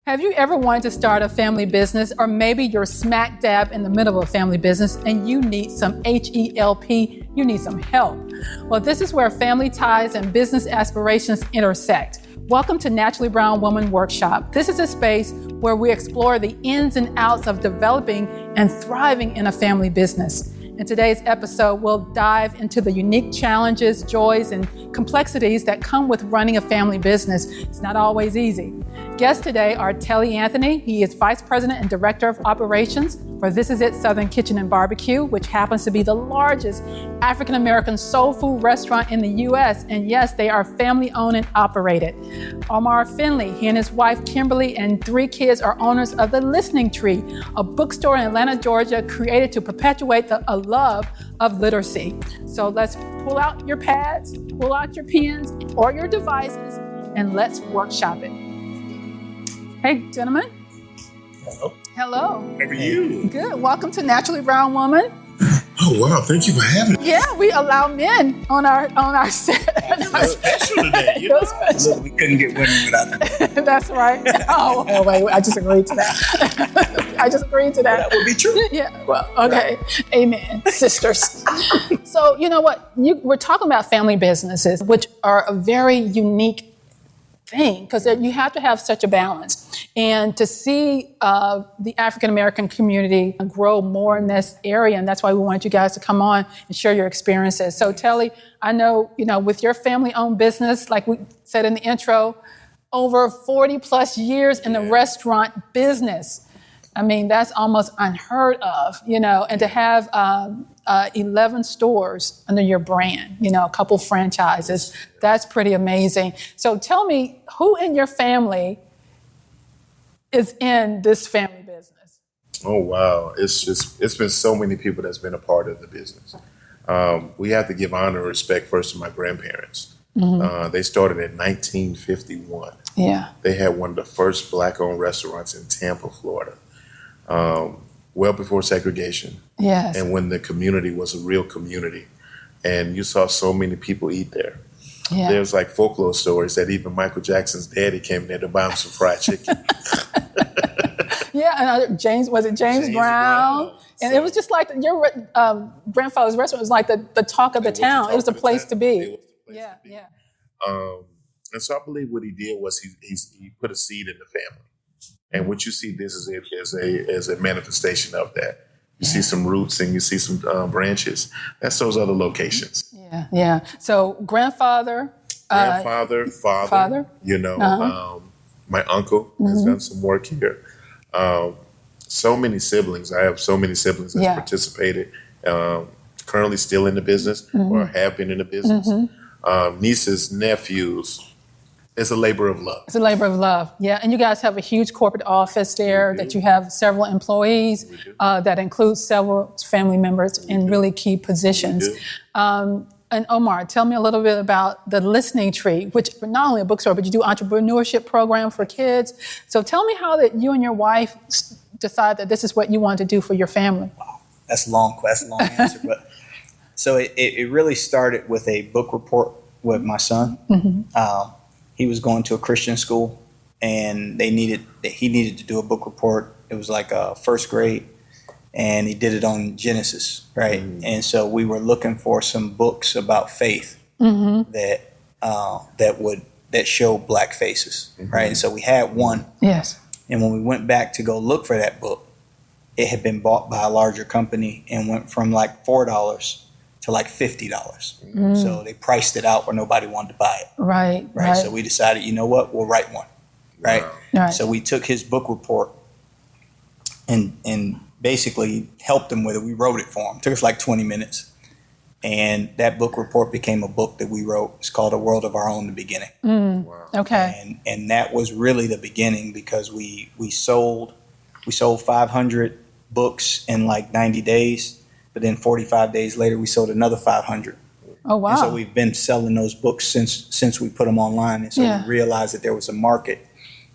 Have you ever wanted to start a family business, or maybe you're smack dab in the middle of a family business and you need some HELP, you need some help? Well, this is where family ties and business aspirations intersect. Welcome to Naturally Brown Woman Workshop. This is a space where we explore the ins and outs of developing and thriving in a family business. In today's episode, we'll dive into the unique challenges, joys, and complexities that come with running a family business. It's not always easy. Guests today are Telly Anthony. He is Vice President and Director of Operations for This Is It Southern Kitchen and Barbecue, which happens to be the largest African-American soul food restaurant in the U.S. And yes, they are family-owned and operated. Omar Finley, he and his wife Kimberly and 3 kids are owners of The Listening Tree, a bookstore in Atlanta, Georgia, created to perpetuate a love of literacy. So let's pull out your pads, pull out your pens or your devices, and let's workshop it. Hey, gentlemen. Hello. Hello. How are you? Good. Welcome to Naturally Brown Woman. Oh, wow. Thank you for having me. Yeah, we allow men on our set. It's special today. You know? We couldn't get women without them. That's right. Oh, wait. I just agreed to that. That would be true. Yeah. Well, okay. Amen, sisters. So, you know what? We're talking about family businesses, which are a very unique thing, because you have to have such a balance. And to see the African-American community grow more in this area, and that's why we wanted you guys to come on and share your experiences. So Telly, I know, with your family-owned business, like we said in the intro, over 40 plus years in the restaurant business. I mean, that's almost unheard of, and to have 11 stores under your brand, a couple franchises, that's pretty amazing. So tell me, who in your family is in this family business? Oh, wow. It's been so many people that's been a part of the business. We have to give honor and respect first to my grandparents. Mm-hmm. They started in 1951. Yeah. They had one of the first Black-owned restaurants in Tampa, Florida. Well before segregation. Yes. And when the community was a real community. And you saw so many people eat there. Yeah. There's like folklore stories that even Michael Jackson's daddy came there to buy him some fried chicken. Yeah, and James Brown? And it was just like your grandfather's restaurant was like the talk of the town. It was the place to be. Yeah. And so I believe what he did was he put a seed in the family. And what you see, this is a manifestation of that. You see some roots and you see some branches. That's those other locations. Yeah. So grandfather, father. My uncle has done some work here. So many siblings. I have so many siblings that participated. Currently still in the business or have been in the business. Nieces, nephews. It's a labor of love. It's a labor of love, yeah. And you guys have a huge corporate office there that you have several employees that includes several family members in really key positions. And Omar, tell me a little bit about The Listening Tree, which is not only a bookstore, but you do entrepreneurship program for kids. So tell me how that you and your wife decide that this is what you want to do for your family. Wow, that's a long answer. But so it really started with a book report with my son. Mm-hmm. He was going to a Christian school, and he needed to do a book report. It was like first grade, and he did it on Genesis, right? Mm-hmm. And so we were looking for some books about faith that show Black faces, right? And so we had one. Yes. And when we went back to go look for that book, it had been bought by a larger company and went from like $4 to like $50. So they priced it out where nobody wanted to buy it. Right. So we decided, you know what, we'll write one. Right. Right. So we took his book report and basically helped him with it. We wrote it for him. It took us like 20 minutes. And that book report became a book that we wrote. It's called A World of Our Own, The Beginning. Wow. Okay. And that was really the beginning, because we sold 500 books in like 90 days. But then 45 days later, we sold another 500. Oh, wow. And so we've been selling those books since we put them online. And so we realized that there was a market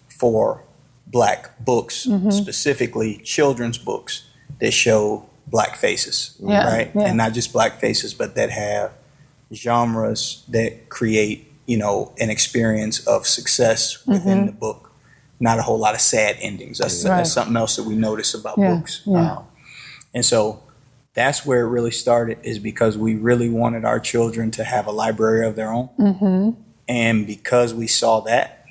for Black books, specifically children's books that show Black faces, right? Yeah. And not just Black faces, but that have genres that create, an experience of success within the book. not a whole lot of sad endings. That's something else that we notice about books. Yeah. And so that's where it really started, is because we really wanted our children to have a library of their own. Mm-hmm. And because we saw that,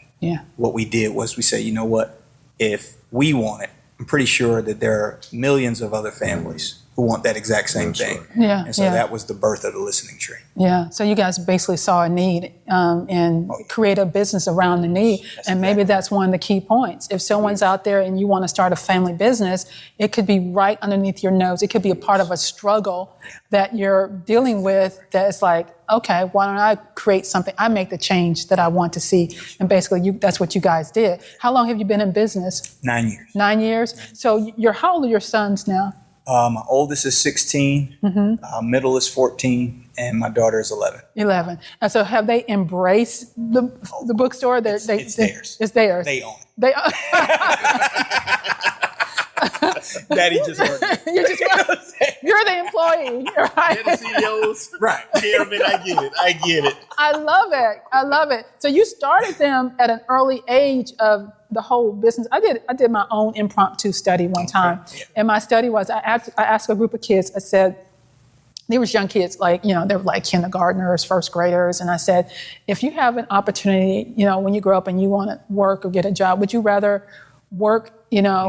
what we did was we said, you know what, if we want it, I'm pretty sure that there are millions of other families who want that exact same thing. Yeah. And so that was the birth of the Listening Tree. Yeah. So you guys basically saw a need and create a business around the need. And maybe that's one of the key points. If someone's out there and you want to start a family business, it could be right underneath your nose. It could be a part of a struggle that you're dealing with that is like, okay, why don't I create something? I make the change that I want to see. And basically, that's what you guys did. How long have you been in business? 9 years. 9 years? So how old are your sons now? My oldest is 16, middle is 14, and my daughter is 11. 11. And so have they embraced the bookstore? It's theirs. It's theirs. They own it. They own Daddy just worked it. You're the employee, right? They're the CEOs. Right. Chairman, I get it. I love it. So you started them at an early age of the whole business. I did my own impromptu study one time. Yeah. And my study was, I asked a group of kids, I said, they were young kids, like, they were like kindergartners, first graders. And I said, if you have an opportunity, when you grow up and you want to work or get a job, would you rather work,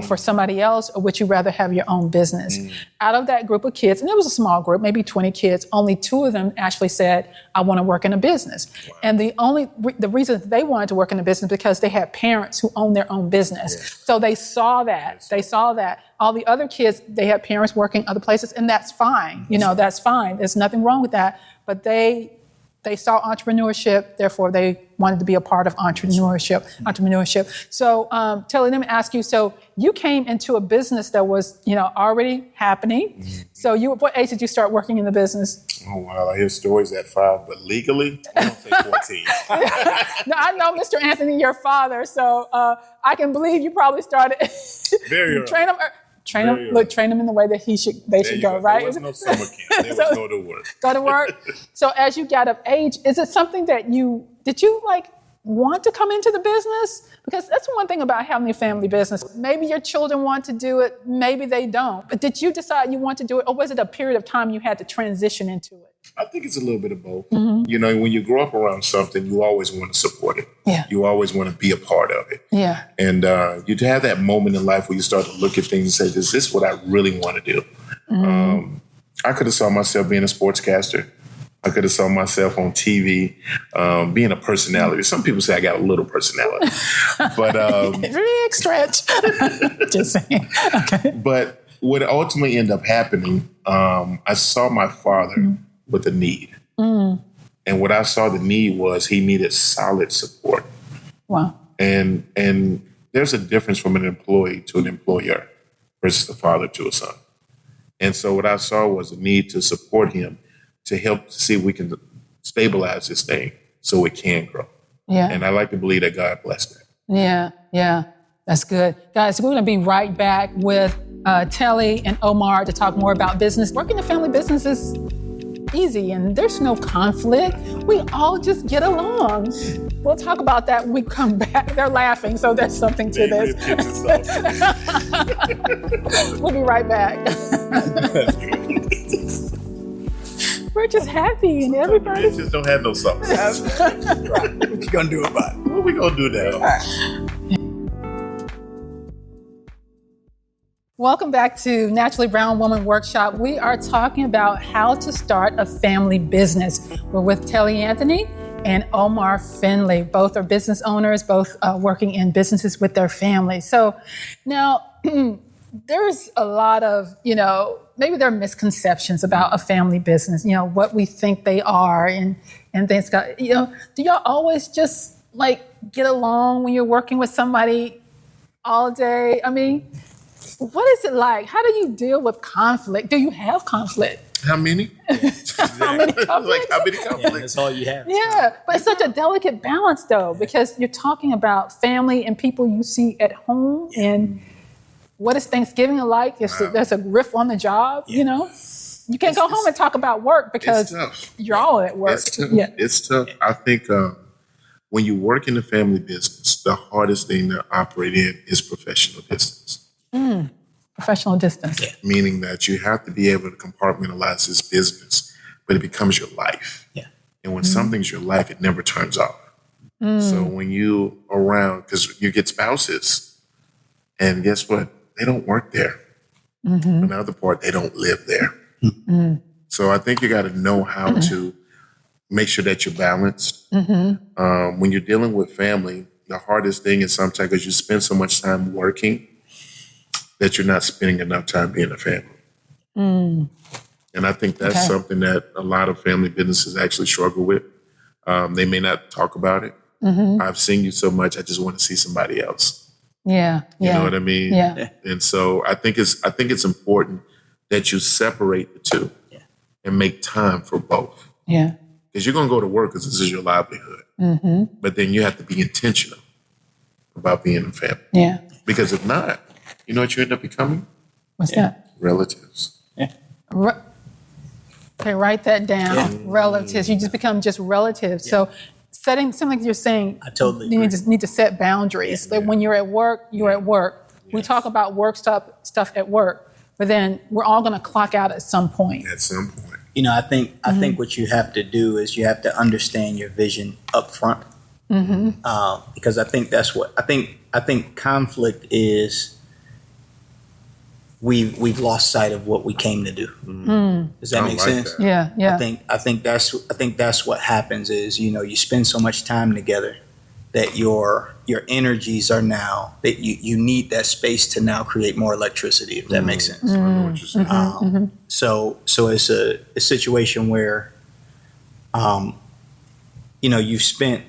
for somebody else, or would you rather have your own business? Out of that group of kids, and it was a small group, maybe 20 kids, only 2 of them actually said, I want to work in a business. Wow. And the reason they wanted to work in a business because they had parents who owned their own business. Yes. So they saw that. All the other kids, they had parents working other places, and that's fine. That's fine. There's nothing wrong with that. But they saw entrepreneurship, therefore they wanted to be a part of entrepreneurship. So, Telly, let me ask you, so you came into a business that was, already happening. Mm-hmm. So what age did you start working in the business? Oh, wow, I hear stories at 5, but legally, I don't say 14. No, I know Mr. Anthony, your father, so I can believe you probably started. Very early. Train them in the way that they should go, right? There was no summer camp. They would go to work. Go to work. So as you got of age, is it something that did you want to come into the business? Because that's one thing about having a family business. Maybe your children want to do it, maybe they don't. But did you decide you want to do it, or was it a period of time you had to transition into it? I think it's a little bit of both. Mm-hmm. When you grow up around something, you always want to support it. Yeah. You always want to be a part of it. Yeah. And you have that moment in life where you start to look at things and say, is this what I really want to do? Mm-hmm. I could have saw myself being a sportscaster. I could have saw myself on TV, being a personality. Some people say I got a little personality, but big stretch. Just saying. Okay. But what ultimately ended up happening, I saw my father with a need, and what I saw the need was he needed solid support. Wow. And there's a difference from an employee to an employer versus the father to a son. And so what I saw was a need to support him, to help see if we can stabilize this thing so it can grow. Yeah. And I like to believe that God blessed that. Yeah. That's good. Guys, we're going to be right back with Telly and Omar to talk more about business. Working a family business is easy and there's no conflict. We all just get along. We'll talk about that when we come back. They're laughing, so there's something to this. We'll be right back. We're just happy and everybody. Bitches don't have no sauce. Right. What you gonna do about it? What we gonna do now? Right. Welcome back to Naturally Brown Woman Workshop. We are talking about how to start a family business. We're with Telly Anthony and Omar Finley. Both are business owners, both working in businesses with their families. So now there's a lot of, maybe there are misconceptions about a family business, what we think they are and things. Do y'all always just get along when you're working with somebody all day? I mean, what is it like? How do you deal with conflict? Do you have conflict? How many? How many conflicts? How many conflicts? Yeah, that's all you have. Yeah, but it's such a delicate balance, though, because you're talking about family and people you see at home. And what is Thanksgiving like? There's a riff on the job, You can't go home and talk about work because you're all at work. It's tough. It's tough. I think when you work in the family business, the hardest thing to operate in is professional distance. Professional distance. Yeah. Meaning that you have to be able to compartmentalize this business, but it becomes your life. Yeah. And when something's your life, it never turns off. So when you around, because you get spouses, and guess what? They don't work there. Another part, they don't live there. So I think you got to know how to make sure that you're balanced. When you're dealing with family, the hardest thing is sometimes because you spend so much time working that you're not spending enough time being a family. And I think that's something that a lot of family businesses actually struggle with. They may not talk about it. I've seen you so much, I just want to see somebody else. Yeah. You know what I mean? Yeah. And so I think it's important that you separate the two and make time for both. Yeah. Because you're going to go to work because this is your livelihood. But then you have to be intentional about being a family. Yeah. Because if not, you know what you end up becoming? What's that? Relatives. Okay, write that down. Relatives. You just become just relatives. So setting something like you're saying, I totally you agree. need to set boundaries. Like when you're at work, you're at work. We talk about work stuff at work, but then we're all going to clock out at some point. At some point. You know, I think what you have to do is you have to understand your vision up front. Because I think that's what I think conflict is. We've lost sight of what we came to do. Does that make sense? That. Yeah, yeah. I think that's what happens is, you know, you spend so much time together that your energies are now that you need that space to now create more electricity, if that makes sense. I know what you're saying. So it's a situation where you know, you've spent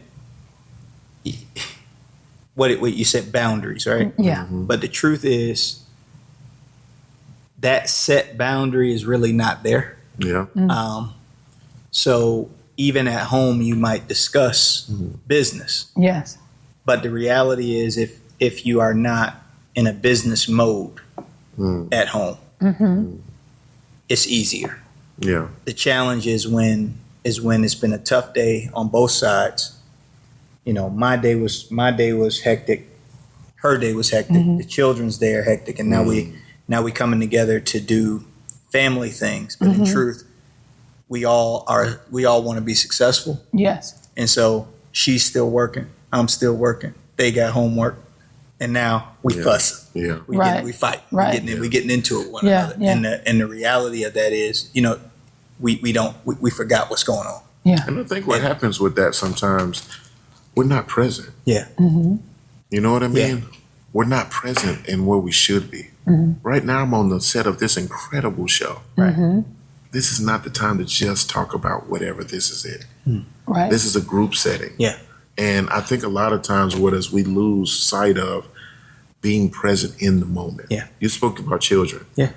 what you said, boundaries, right? Yeah. But the truth is that set boundary is really not there. Yeah. So even at home, you might discuss business, Yes. but the reality is if you are not in a business mode at home, it's easier. Yeah. The challenge is when it's been a tough day on both sides. You know, my day was hectic. Her day was hectic. The children's day are hectic, and now we coming together to do family things. But in truth, we all want to be successful. Yes. And so she's still working. I'm still working. They got homework, and now we fuss. Yeah. We fight. Right. We getting into it one Yeah, another. yeah. And the reality of that is, you know, we forgot what's going on. Yeah. And I think what happens with that sometimes, we're not present. Yeah. You know what I mean? Yeah. We're not present in where we should be. Right now, I'm on the set of this incredible show. Right. This is not the time to just talk about whatever this is it. Right. This is a group setting. Yeah. And I think a lot of times with us, we lose sight of being present in the moment. Yeah. You spoke about children. Yeah.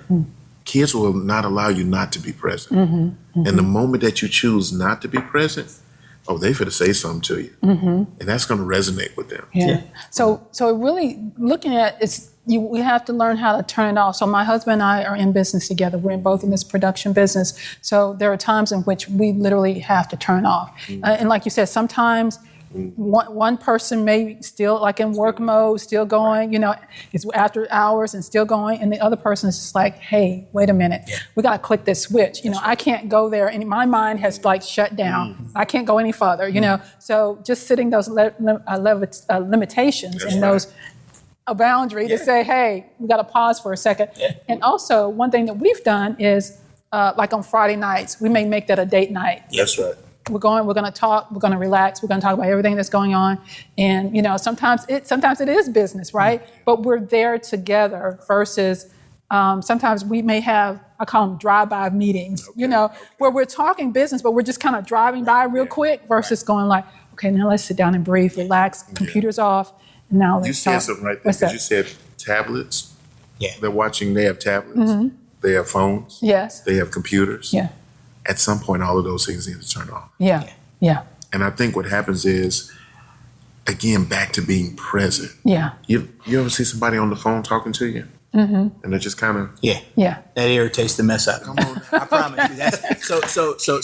Kids will not allow you not to be present. And the moment that you choose not to be present, they finna say something to you. And that's going to resonate with them. Yeah. So really looking at we have to learn how to turn it off. So my husband and I are in business together. We're both in this production business. So there are times in which we literally have to turn off. And like you said, sometimes one person may still like in work mode, still going, you know, it's after hours and still going. And the other person is just like, hey, wait a minute. We got to click this switch. You know, I can't go there. And my mind has like shut down. I can't go any further, you know. So just setting those limitations and those a boundary to say, hey, we got to pause for a second. And also one thing that we've done is like on Friday nights, we may make that a date night. That's right. We're going to talk, we're going to relax, we're going to talk about everything that's going on. And, you know, sometimes it is business, right? But we're there together versus sometimes we may have, I call them drive-by meetings, you know, where we're talking business, but we're just kind of driving by real quick versus going like, okay, now let's sit down and breathe, relax, computers off. And now let's You talk. said something right there. What's that? You said tablets. Yeah. They have tablets. They have phones. Yes. They have computers. Yeah. At some point, all of those things need to turn off. Yeah. Yeah. And I think what happens is, again, back to being present. Yeah. You ever see somebody on the phone talking to you? And they're just kind of, Yeah. Yeah. That irritates the mess out of me. come on. I promise you. That's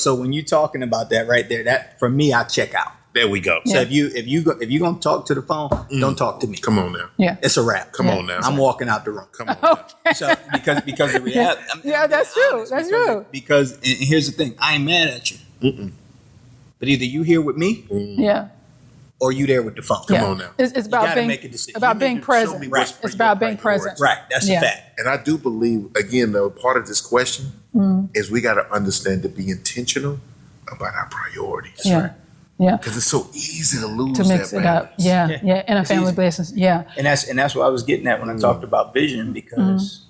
so when you talking about that right there, that for me, I check out. There we go. So if you gonna talk to the phone, don't talk to me. Come on now. Yeah. It's a wrap. Come on now. I'm walking out the room. Come on now. So because the reality. That's true. That's true. Because and here's the thing, I ain't mad at you. But either you here with me, Yeah. or you there with the phone. Come on now. It's about gotta being make a decision. about You being need to show present. me what's It's for about your being priorities. present. Right. That's Yeah. a fact. And I do believe, again, though, part of this question is we got to understand to be intentional about our priorities. Yeah. Yeah. Because it's so easy to lose To mix that it up. balance. Yeah. Yeah. In a It's family easy. business. Yeah. And that's what I was getting at when I talked about vision, because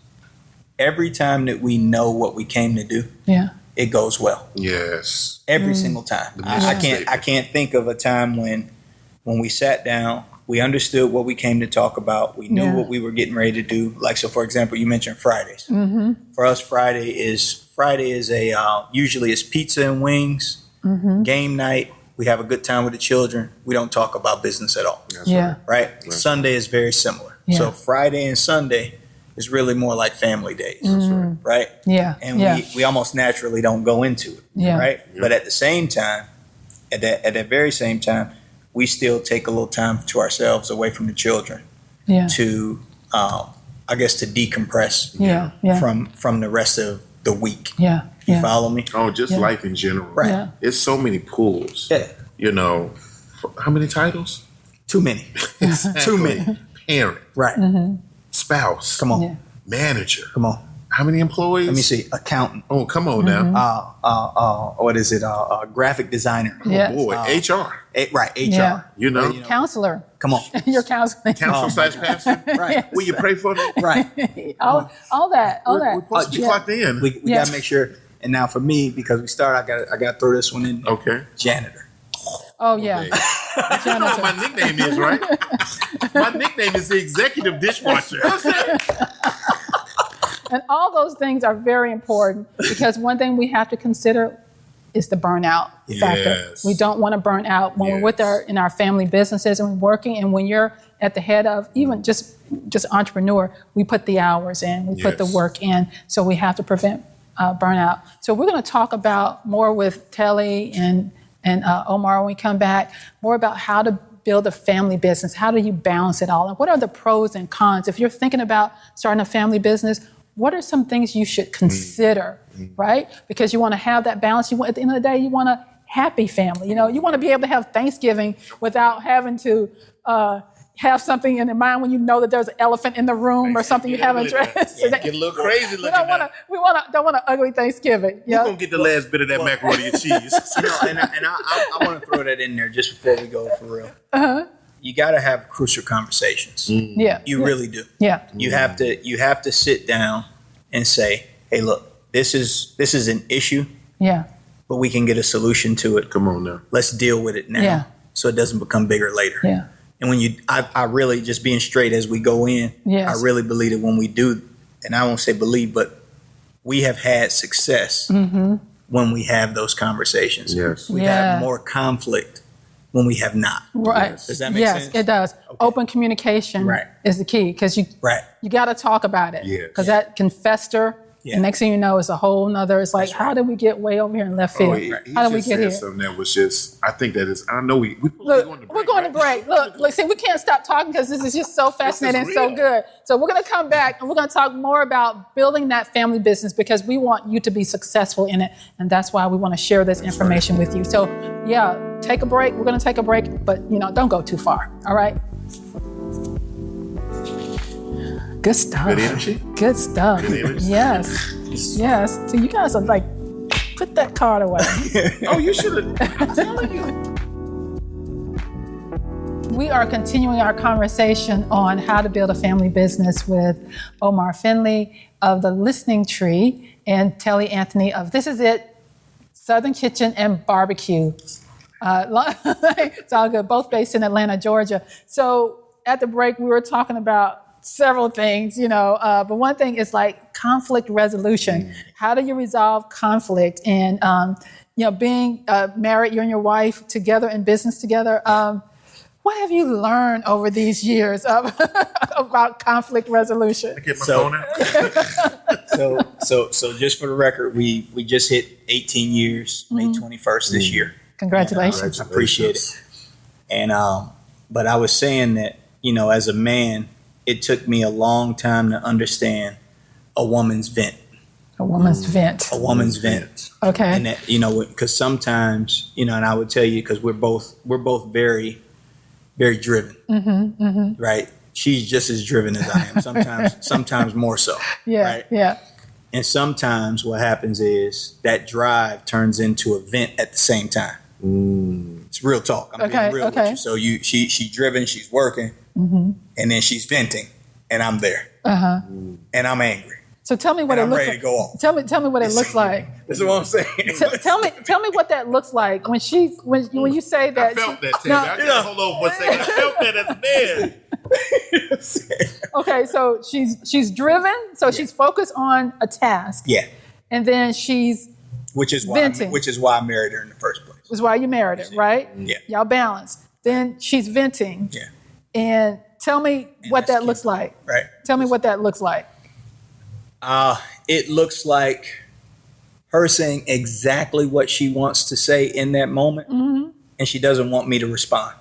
every time that we know what we came to do, Yeah. it goes well. Yes. Every single time. The I mission can't statement. think of a time when we sat down, we understood what we came to talk about, we knew Yeah. what we were getting ready to do. Like, so for example, you mentioned Fridays. For us, Friday is a usually it's pizza and wings, game night. We have a good time with the children. We don't talk about business at all. That's Yeah. right. Right? Sunday is very similar. Yeah. So Friday and Sunday is really more like family days. Right? Yeah. And yeah. we almost naturally don't go into it. Yeah. Right? But at the same time, at that very same time, we still take a little time to ourselves away from the children Yeah. to, I guess, to decompress Yeah. Yeah. from the rest of the week. Yeah. You Yeah. follow me? Oh, just Yeah. life in general. Right. Yeah. It's so many pools. Yeah. You know, how many titles? Too many. Too many. Parent, Right. spouse, Come on. Yeah. manager. Come on. How many employees? Let me see. Accountant. Oh, come on now. What is it? Graphic designer. Yeah. Boy, HR. Right. HR. Yeah. You know, Counselor. Come on. Your counseling. council slash pastor. Right. Will you pray for them? Right. all that. All We're that. supposed to be clocked in. We Yeah. gotta make sure. And now for me, because we started, I gotta throw this one in. Okay. Janitor. Oh yeah. Hey. You know what my nickname is, right? My nickname is the executive dishwasher. And all those things are very important because one thing we have to consider is the burnout factor. Yes. We don't want to burn out when we're with in our family businesses and we're working. And when you're at the head of even just entrepreneur, we put the hours in, we put the Yes. work in. So we have to prevent burnout. So we're going to talk about more with Telly and Omar when we come back, more about how to build a family business. How do you balance it all? And what are the pros and cons? If you're thinking about starting a family business, what are some things you should consider, right? Because you want to have that balance. At the end of the day, you want a happy family. You know, you want to be able to have Thanksgiving without having to have something in your mind when you know that there's an elephant in the room or something you haven't addressed. Get a little crazy looking. Don't want an ugly Thanksgiving. You're going to get the last bit of that macaroni and cheese. And I want to throw that in there just before we go for real. You got to have crucial conversations. Yeah. You really do. Yeah. You have to sit down and say, hey, look, this is an issue, Yeah. but we can get a solution to it. Come on now. Let's deal with it now, Yeah. so it doesn't become bigger later. Yeah. And when I really, just being straight as we go in, Yes. I really believe that when we do, and I won't say believe, but we have had success when we have those conversations. Yes. We Yeah. have more conflict when we have not. Right. Does that make yes, sense? it does. Open communication Right. is the key because you Right. got to talk about it. Yes. Because that can fester. Yeah. The next thing you know, it's a whole nother. It's like, how did we get way over here in left field? He How did we just get said here? something that was just, I think that is, I know we're Look, we're going to break. Look, see, we can't stop talking because this is just so fascinating and so real. good. So we're going to come back and we're going to talk more about building that family business because we want you to be successful in it. And that's why we want to share this information with you. So yeah, take a break. We're going to take a break, but don't go too far. All right. Good stuff. Good energy? Good stuff. Good energy. Yes. Yes. So you guys are like, put that card away. Oh, you should have. I'm telling you. We are continuing our conversation on how to build a family business with Omar Finley of the Listening Tree and Telly Anthony of This Is It, Southern Kitchen and Barbecue. It's all good, both based in Atlanta, Georgia. So at the break, we were talking about several things, but one thing is like conflict resolution. How do you resolve conflict? And, being married, you and your wife together in business together, what have you learned over these years about conflict resolution? Get my phone out. So just for the record, we just hit 18 years, May 21st this year. Congratulations. I appreciate it. And but I was saying that, you know, as a man, it took me a long time to understand a woman's vent. A woman's vent. A woman's vent. Okay. And that, you know, because sometimes, you know, and I would tell you, because we're both very, very driven, right? She's just as driven as I am. Sometimes more so. Yeah. Right? Yeah. And sometimes what happens is that drive turns into a vent at the same time. It's real talk. I'm being real with you. So she's driven, she's working, and then she's venting, and I'm there, and I'm angry. So tell me what it looks like. I'm ready to go off. Tell me what it looks like. That's what I'm saying. Tell me what that looks like when you say that. I felt that, Tammy. I gotta hold on for a second. I felt that as a man. Okay, so she's driven, so she's focused on a task. Yeah. And then she's which is why I married her in the first place. Which is why you married her, right? Yeah. Y'all balance. Then she's venting. Yeah. And tell me what that looks like. Right. Tell me what that looks like. It looks like her saying exactly what she wants to say in that moment, and she doesn't want me to respond.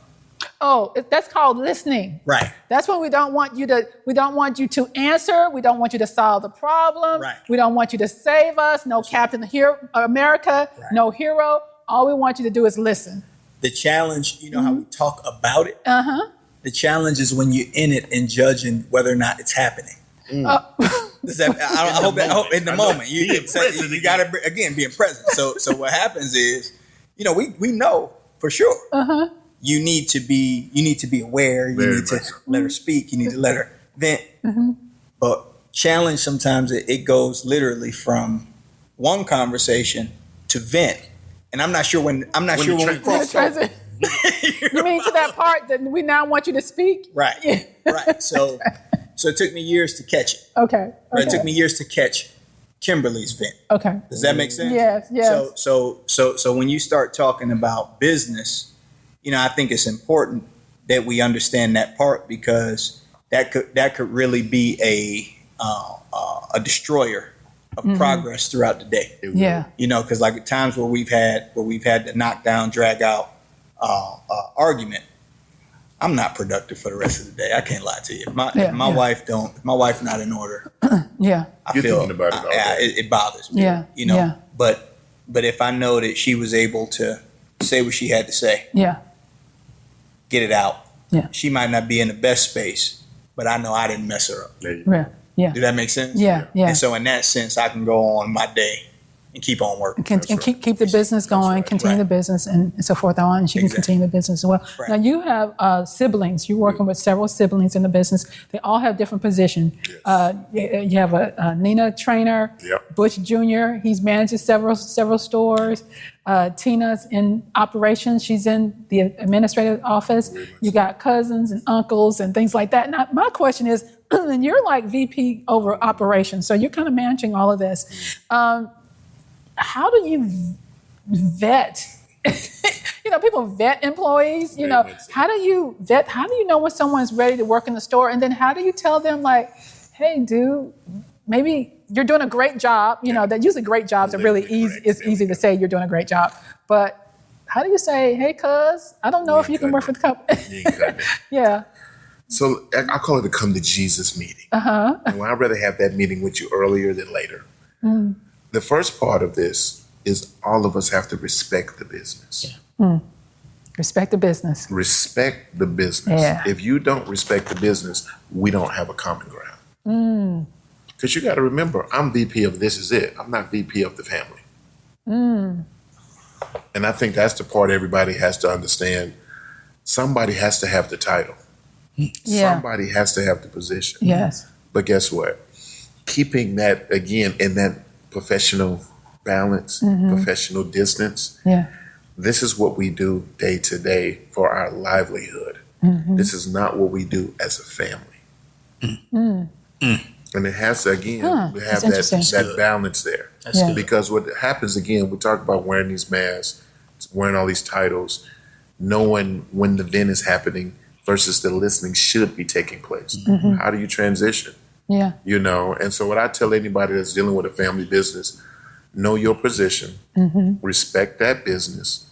Oh, that's called listening. Right. That's when we don't want you to answer. We don't want you to solve the problem. Right. We don't want you to save us. No Captain America, no hero. All we want you to do is listen. The challenge, you know how we talk about it? The challenge is when you're in it and judging whether or not it's happening. I hope in the moment you got to again being present. So what happens is, you know, we know for sure. You need to be aware. You need to let her speak. You need to let her vent. But challenge sometimes it goes literally from one conversation to vent, and I'm not sure when we cross over. You mean to that part that we now want you to speak? Right. Yeah. Right. So it took me years to catch it. Okay. Right? It took me years to catch Kimberly's vent. Okay. Does that make sense? Yes. So when you start talking about business, you know, I think it's important that we understand that part, because that could really be a destroyer of progress throughout the day. Yeah. You know, because like at times where we've had the knockdown, drag out argument, I'm not productive for the rest of the day. I can't lie to you. If my wife not in order, yeah, You're thinking about it all day. It bothers me. Yeah. You know. Yeah. But if I know that she was able to say what she had to say, get it out. Yeah. She might not be in the best space, but I know I didn't mess her up. Yeah. Do that make sense? Yeah. And so in that sense, I can go on my day and keep on working. And keep the business going, continue the business and so forth on. And she can continue the business as well. Right. Now you have siblings. You're working with several siblings in the business. They all have different positions. Yes. You have a Nina trainer, Butch Jr. He manages several stores. Tina's in operations. She's in the administrative office. You got cousins and uncles and things like that. Now, my question is, and you're like VP over operations, so you're kind of managing all of this. How do you vet? You know, people vet employees. You know, how do you vet? How do you know when someone's ready to work in the store? And then how do you tell them, like, hey, dude, maybe you're doing a great job. You know, that usually great jobs are really easy. It's easy to say you're doing a great job, but how do you say, hey, cuz, I don't know if you can work for the company? Yeah. So I call it a come to Jesus meeting. And I'd rather have that meeting with you earlier than later. The first part of this is all of us have to respect the business. Respect the business. Respect the business. Yeah. If you don't respect the business, we don't have a common ground. Because you got to remember, I'm VP of this is it. I'm not VP of the family. And I think that's the part everybody has to understand. Somebody has to have the title. Somebody has to have the position. Yes. But guess what? Keeping that, again, in that professional balance, professional distance, this is what we do day to day for our livelihood. This is not what we do as a family. And it has to, again, we have that balance there. Because what happens, again, we talk about wearing these masks, wearing all these titles, knowing when the event is happening versus the listening should be taking place. How do you transition? You know, and so what I tell anybody that's dealing with a family business, know your position, respect that business.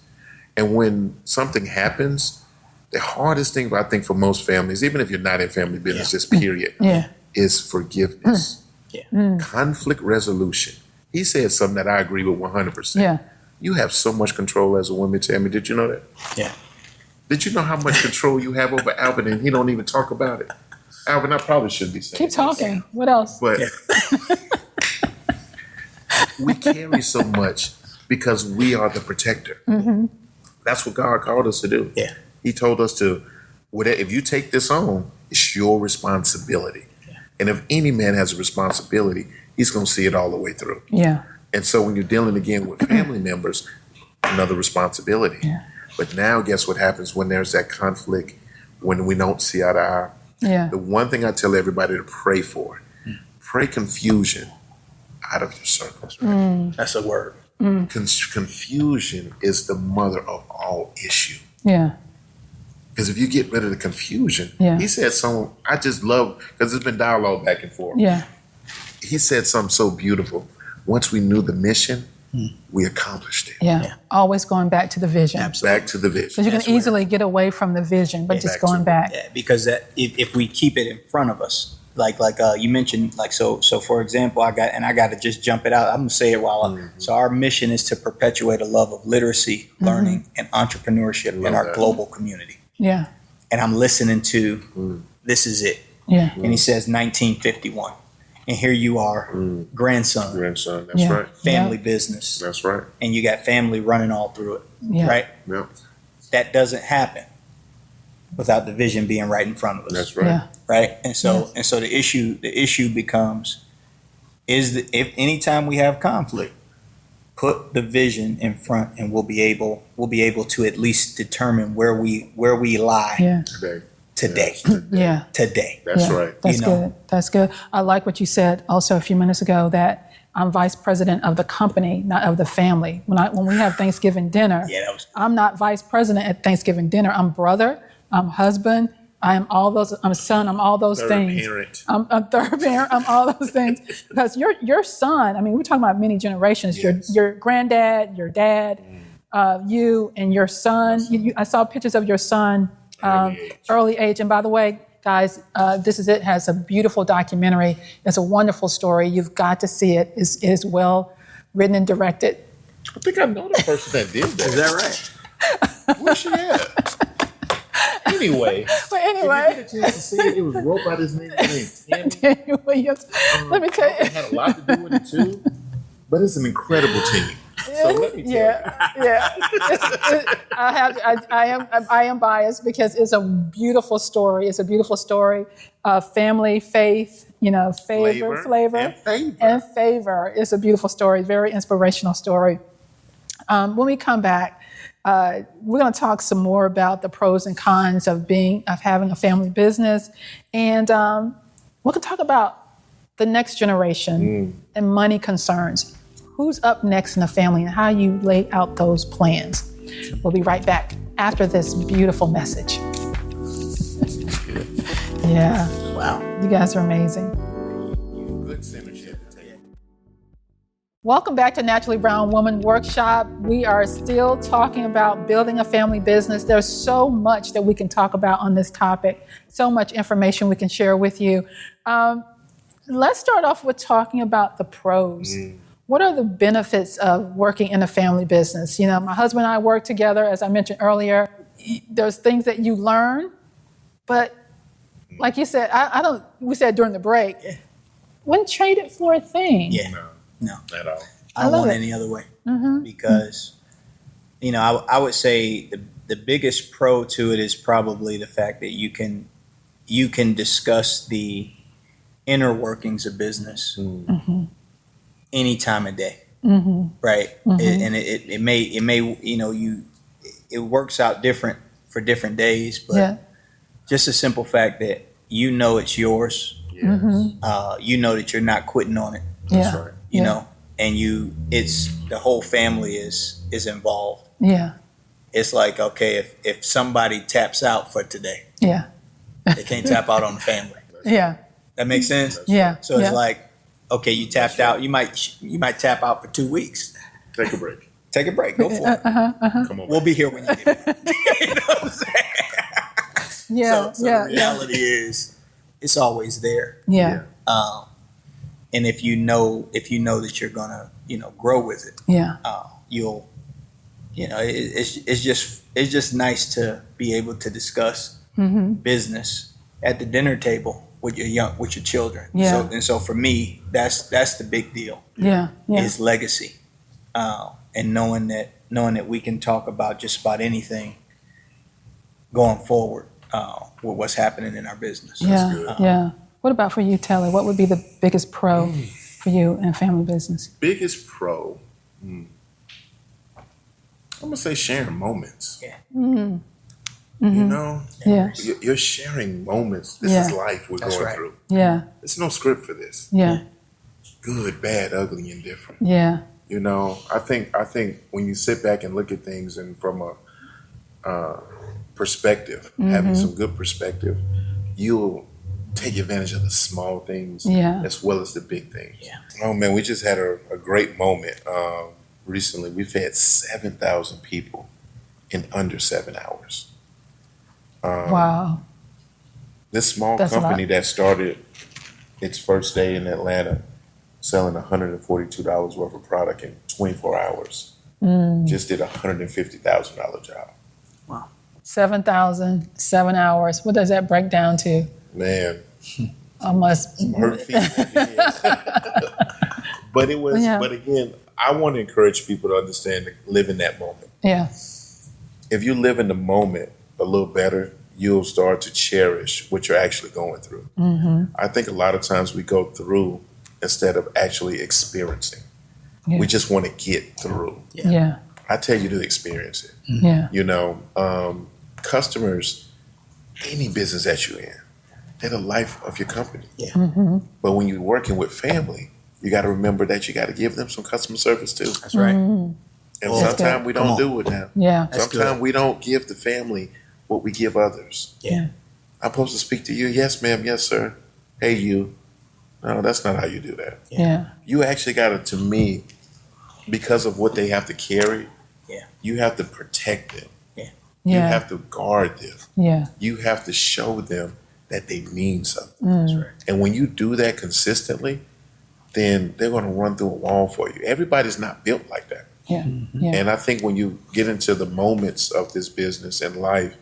And when something happens, The hardest thing, I think, for most families, even if you're not in family business, just period, is forgiveness. Conflict resolution. He said something that I agree with 100%. Yeah. You have so much control as a woman, Tammy. Did you know that? Yeah. Did you know how much control you have over Alvin, and he don't even talk about it? Alvin, I probably should be saying Keep talking. this. What else? But we carry so much because we are the protector. That's what God called us to do. Yeah. He told us to, if you take this on, it's your responsibility. And if any man has a responsibility, he's going to see it all the way through. Yeah. And so when you're dealing again with family members, another responsibility. Yeah. But now guess what happens when there's that conflict, when we don't see eye to eye? Yeah. The one thing I tell everybody to pray for, pray confusion out of your circles. Right? That's a word. Confusion is the mother of all issue. Yeah. Because if you get rid of the confusion, Yeah. he said something I just love, because it's been dialogue back and forth. Yeah. He said something so beautiful. Once we knew the mission, we accomplished it. Yeah. Always going back to the vision. Absolutely. Back to the vision. Because you can That's where- easily get away from the vision, but just back to going it. back. Yeah, because that if we keep it in front of us, like you mentioned, like so for example, I got to just jump it out. I'm gonna say it so our mission is to perpetuate a love of literacy, learning, and entrepreneurship in our global community. Yeah. And I'm listening to this is it. Yeah. And he says 1951, and here you are, grandson, That's Yeah. right. family business, That's right. and you got family running all through it, Yeah. right? Yeah. That doesn't happen without the vision being right in front of us. That's right. Yeah. Right. And so the issue becomes if anytime we have conflict, put the vision in front, and we'll be able to at least determine where we lie Yeah. Today. Yeah. today. That's Yeah. right. That's You know. good. That's good. I like what you said also a few minutes ago, that I'm vice president of the company, not of the family. When we have Thanksgiving dinner, Yeah, that was I'm not vice president at Thanksgiving dinner. I'm brother, I'm husband, I am all those, I'm son, I'm all those Third things. parent. I'm a third parent, I'm all those things. Because your son, I mean, we're talking about many generations, Yes. your granddad, your dad, you and your son. I saw pictures of your son early age. And by the way, guys, This Is It has a beautiful documentary. It's a wonderful story. You've got to see it. It is well written and directed. I think I know the person that did that. Is that right? Where's she at? Anyway. But If you anyway, get a chance to see it, it was wrote by this name named Tammy. Daniel Williams, let me tell It you. had a lot to do with it too, but it's an incredible team. So let me tell you. Yeah. I am biased because it's a beautiful story. It's a beautiful story of family, faith, flavor, and favor. It's a beautiful story, very inspirational story. When we come back, we're going to talk some more about the pros and cons of having a family business, and we're going to talk about the next generation and money concerns. Who's up next in the family and how you lay out those plans. We'll be right back after this beautiful message. Yeah. Wow. You guys are amazing. Good synergy at the table. Welcome back to Naturally Brown Woman Workshop. We are still talking about building a family business. There's so much that we can talk about on this topic, so much information we can share with you. Let's start off with talking about the pros. What are the benefits of working in a family business? My husband and I work together, as I mentioned earlier. There's things that you learn, but like you said, we said during the break, wouldn't trade it for a thing. Yeah. No. At all. I don't want it. it any other way. Because, I would say the biggest pro to it is probably the fact that you can discuss the inner workings of business any time of day, right? It may it works out different for different days, but just a simple fact that it's yours. Yes. That you're not quitting on it. That's right. And it's the whole family is involved. Yeah. It's like, okay, if somebody taps out for today, Yeah. they can't tap out on the family. Yeah. That makes sense? Yeah. So it's like, okay, you tapped out. You might tap out for 2 weeks. Take a break. Take a break. Go for it. Come on. We'll be here when you get back. You know what I'm saying? Yeah. So the reality is, it's always there. Yeah. And if you know that you're gonna, grow with it, you'll, it's just nice to be able to discuss business at the dinner table with your children. Yeah. So for me, that's the big deal. Yeah. Is legacy, and knowing that we can talk about just about anything going forward with what's happening in our business. Yeah. Yeah. What about for you, Telly? What would be the biggest pro for you in family business? Biggest pro? I'm going to say sharing moments. Yeah. Yeah. You're sharing moments. This is life we're going through. Yeah. There's no script for this. Yeah. Good, bad, ugly, and different. Yeah. I think when you sit back and look at things and from a perspective, having some good perspective, you'll take advantage of the small things as well as the big things. Yeah. Oh man, we just had a great moment recently. We fed 7,000 people in under 7 hours. Wow. This small company that started its first day in Atlanta selling $142 worth of product in 24 hours just did a $150,000 job. Wow. 7,000, 7 hours. What does that break down to? Man. Almost. Hurt feelings. But it was, but again, I want to encourage people to understand to live in that moment. Yeah. If you live in the moment a little better, you'll start to cherish what you're actually going through. I think a lot of times we go through instead of actually experiencing. We just want to get through. Yeah. I tell you to experience it. Yeah. Customers, any business that you're in, they're the life of your company. Yeah. But when you're working with family, you got to remember that you got to give them some customer service too. That's right. And sometimes we don't do it now. Yeah. Sometimes we don't give the family what we give others. Yeah. I'm supposed to speak to you. Yes, ma'am. Yes, sir. Hey, you. No, that's not how you do that. Yeah. You actually got to me, because of what they have to carry, you have to protect them. You have to guard them. Yeah. You have to show them that they mean something. That's right. And when you do that consistently, then they're going to run through a wall for you. Everybody's not built like that. Yeah. Yeah. And I think when you get into the moments of this business and life,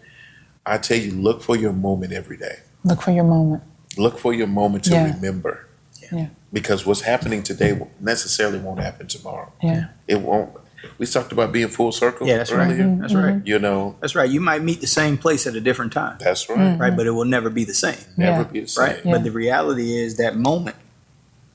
I tell you, look for your moment every day. Look for your moment. Look for your moment to remember. Yeah. Because what's happening today necessarily won't happen tomorrow. Yeah. It won't. We talked about being full circle. Yeah, that's earlier. right. That's right. That's right. You might meet the same place at a different time. That's right. Right, but it will never be the same. Never be the same. Right. But the reality is that moment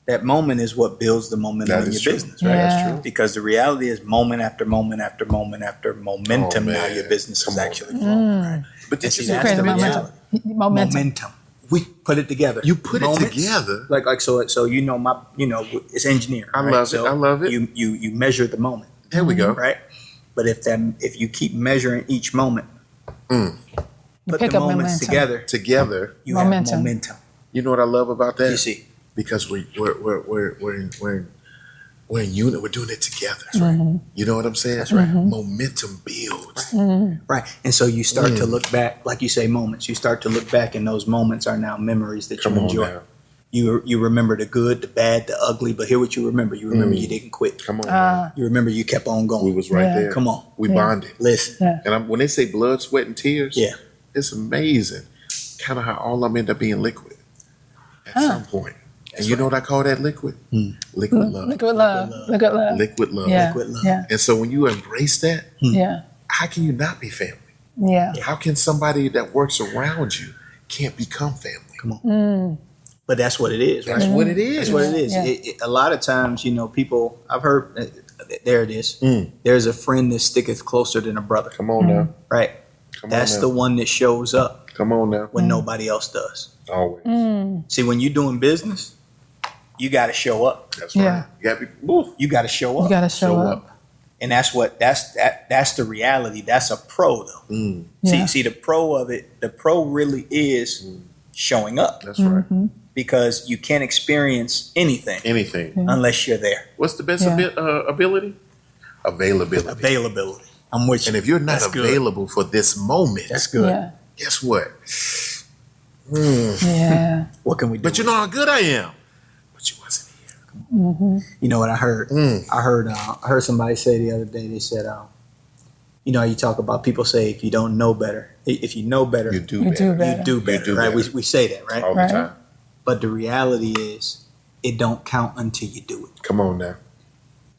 is what builds the momentum in your business, right? That's true. Because the reality is moment after moment after moment after momentum, now your business is actually flowing. Right? But that's the reality. Momentum. We put it together. You put it together. Like so it's engineering. I love it. I love it. You measure the moment. There we go. Right? But if you keep measuring each moment, put the moments together, you have momentum. You know what I love about that? You see, because we're in unit. We're doing it together. That's right. You know what I'm saying? That's right. Momentum builds. Right. And so you start to look back, like you say, moments. You start to look back, and those moments are now memories that you enjoy. Now. You remember the good, the bad, the ugly, but here what you remember. You remember you didn't quit. Come on. Man. You remember you kept on going. We was right there. Come on. We bonded. Listen. And when they say blood, sweat, and tears, it's amazing. Kind of how all of them end up being liquid at some point. And you know what I call that liquid? Liquid love. Liquid love. Liquid love. Liquid love. Yeah. Liquid love. Yeah. And so when you embrace that, how can you not be family? Yeah. How can somebody that works around you can't become family? Come on. But that's what it is, right? That's what it is. That's what it is. Yeah. A lot of times, people, I've heard, there it is. There's a friend that sticketh closer than a brother. Come on now. Right? That's the one that shows up. Come on now. When nobody else does. Always. See, when you're doing business, you got to show up. That's right. You got to be. You got to show up. You got to show up. And that's the reality. That's a pro though. See the pro of it. The pro really is showing up. That's right. Because you can't experience anything unless you're there. What's the best ability? Availability. I'm with you. And if you're not available for this moment, that's good. guess what? Yeah. What can we do? But you know how good I am. But you wasn't here. Mm-hmm. You know what I heard? I heard somebody say the other day. They said, you know, you talk about people say if you don't know better, if you know better, You do better. you do better, right? We say that, right? All the time. But the reality is, it don't count until you do it. Come on now.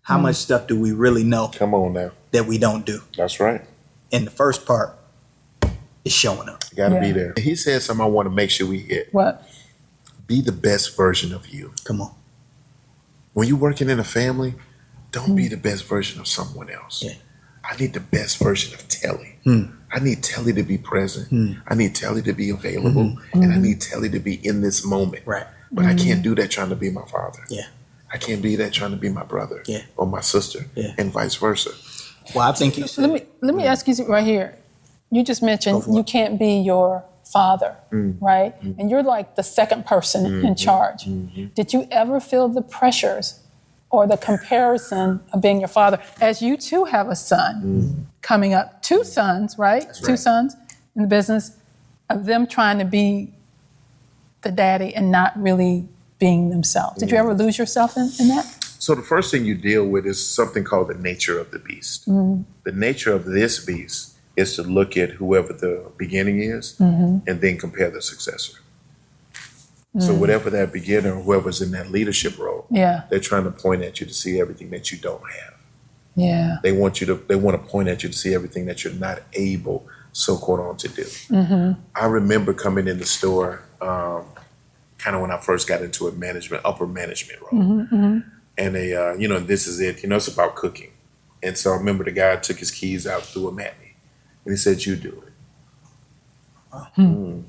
How much stuff do we really know Come on now. that we don't do? That's right. And the first part is showing up. You got to Yeah. be there. He said something I want to make sure we hit. What? Be the best version of you. Come on. When you're working in a family, don't be the best version of someone else. Yeah. I need the best version of Telly. I need Telly to be present. I need Telly to be available. And I need Telly to be in this moment. Right. But I can't do that trying to be my father. Yeah. I can't be that trying to be my brother Yeah. or my sister Yeah. and vice versa. Well, I think you said. Let me ask you right here. You just mentioned you can't be your father, right? And you're like the second person in charge. Did you ever feel the pressures or the comparison of being your father, as you too have a son coming up? Two sons, right? That's Two right. sons in the business, of them trying to be the daddy and not really being themselves. Did you ever lose yourself in that? So the first thing you deal with is something called the nature of the beast. The nature of this beast is to look at whoever the beginning is and then compare the successor. So whatever that beginner, whoever's in that leadership role, Yeah, they're trying to point at you to see everything that you don't have. yeah, They want to point at you to see everything that you're not able, so quote on, to do. I remember coming in the store, kind of when I first got into upper management role. And this is it, it's about cooking. And so I remember the guy took his keys out, threw them at me. And he said, you do it. And